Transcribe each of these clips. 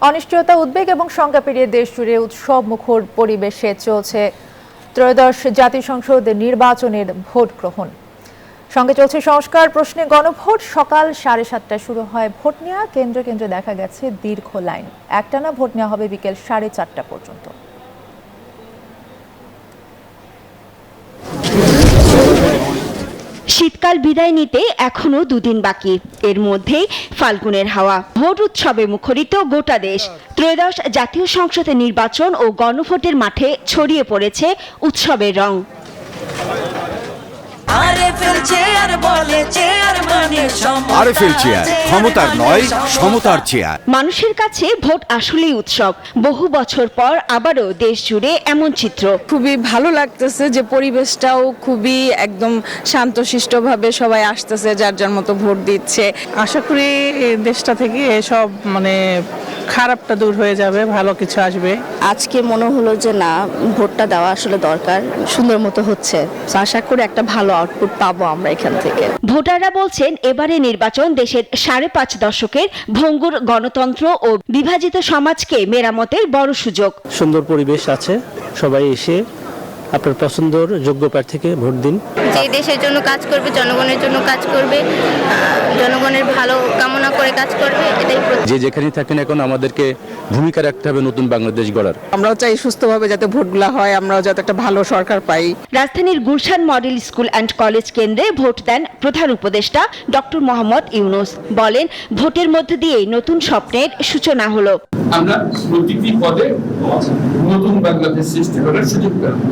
অনিশ্চয়তা, উদ্বেগ এবং শঙ্কা পেরিয়ে দেশ জুড়ে উৎসব মুখর পরিবেশে চলছে ত্রয়োদশ জাতীয় সংসদ নির্বাচনের ভোট গ্রহণ। সঙ্গে চলছে সংস্কার প্রশ্নে গণভোট। সকাল 7:30টায় শুরু হয় ভোট নেওয়া। কেন্দ্রে কেন্দ্রে দেখা গেছে দীর্ঘ লাইন। একটানা ভোট নেওয়া হবে বিকেল 4:30টা পর্যন্ত। শীতকাল বিদায় নিতে এখনো দুদিন বাকি। এর মধ্যেই ফাল্গুনের হাওয়া। ভোট উৎসবে মুখরিত গোটা দেশ। ত্রয়োদশ জাতীয় সংসদের নির্বাচন ও গণভোটের মাঠে ছড়িয়ে পড়েছে উৎসবের রং। ক্ষমতার নয়, সমতার চেয়ার। মানুষের কাছে ভোট আসলেই উৎসব। বহু বছর পর আবারও দেশ জুড়ে এমন চিত্র। খুবই ভালো লাগতেছে যে পরিবেশটাও খুবই একদম শান্তশিষ্টভাবে সবাই আসতেছে, যার যার মতো ভোট দিচ্ছে। আশা করি দেশটা থেকে এসব খারাপটা দূর হয়ে যাবে, ভালো কিছু আসবে। আজকে মনে হলো যে না, ভোটটা দেওয়া আসলে দরকার। সুন্দর মতো হচ্ছে, আশা করি একটা ভালো আউটপুট পাবো আমরা এখান থেকে। ভোটাররা বলছেন এবারে নির্বাচন দেশের 5.5 দশকের ভঙ্গুর গণতন্ত্র ও বিভাজিত সমাজকে মেরামতের বড় সুযোগ। সুন্দর পরিবেশ আছে, সবাই এসে আপনার পছন্দের যোগ্য প্রার্থীকে ভোট দিন। যে দেশের জন্য কাজ করবে, জনগণের জন্য কাজ করবে, জনগণের ভালো কামনা করে কাজ করবে, এটাই। যে যেখানে থাকেন এখন আমাদেরকে ভূমিকা রাখতে হবে নতুন বাংলাদেশ গড়ার। আমরাও চাই সুস্থভাবে যাতে ভোটগুলা হয়, আমরাও যাতে একটা ভালো সরকার পাই। রাজধানীর Gulshan model school and college কেন্দ্রে ভোট দেন প্রধান উপদেষ্টা ডক্টর মোহাম্মদ ইউনুস। বলেন, ভোটের মধ্য দিয়েই নতুন স্বপ্নের সূচনা হলো। আমরা প্রতিটি পদে নতুন বাংলাদেশ সৃষ্টি করার সুযোগ পেলাম।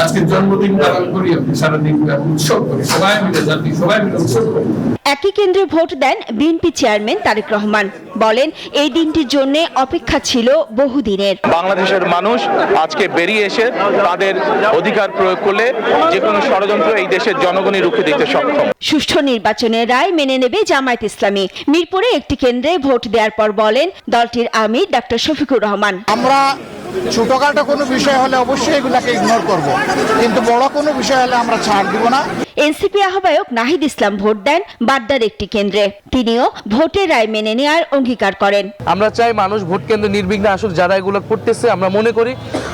আজকে জন্মদিন পালন করি, আপনি সারাদিন উৎসব করি, সবাই মিলে জাতি, সবাই মিলে উৎসব করি। একই কেন্দ্রে ভোট দেন বিএনপি চেয়ারম্যান তারেক রহমান। বলেন, এই দিনটির জন্য অপেক্ষা ছিল বহুদিনের। বাংলাদেশের মানুষ আজকে বেরিয়ে এসে তাদের অধিকার প্রয়োগ করলে যে কোনো ষড়যন্ত্র এই দেশের জনগণই রুখে দিতে সক্ষম। সুষ্ঠু নির্বাচনের রায় মেনে নেবে জামায়াত ইসলামী। মিরপুরে একটি কেন্দ্রে ভোট দেওয়ার পর বলেন দলটির আমির ডাক্তার শফিকুর রহমান, আমরা ছোটখাটো কোনো বিষয় হলে অবশ্যই এগুলাকে ইগনোর করব, কিন্তু বড় কোনো বিষয় হলে আমরা ছাড় দিব না। এনসিপি আহ্বায়ক নাহিদ ইসলাম ভোট দেন বাড্ডার একটি কেন্দ্রে। তিনিও ভোটের রায় মেনে নেওয়ার অঙ্গীকার করেন। আমরা চাই মানুষ ভোট কেন্দ্রে নির্বিঘ্নে আসুক। যারা এগুলো করতেছে, আমরা মনে করি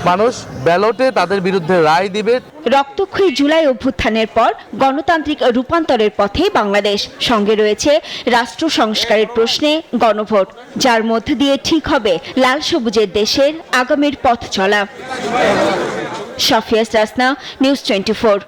মানুষ ব্যালটে তাদের বিরুদ্ধে রায় দিবে। রক্তক্ষয়ী জুলাই অভ্যুত্থানের পর গণতান্ত্রিক রূপান্তরের পথে বাংলাদেশ। সঙ্গে রয়েছে রাষ্ট্র সংস্কারের প্রশ্নে গণভোট, যার মধ্য দিয়ে ঠিক হবে লাল সবুজের দেশের আগামীর পথ চলা। সাফিয়া রাসনা, নিউজ 24।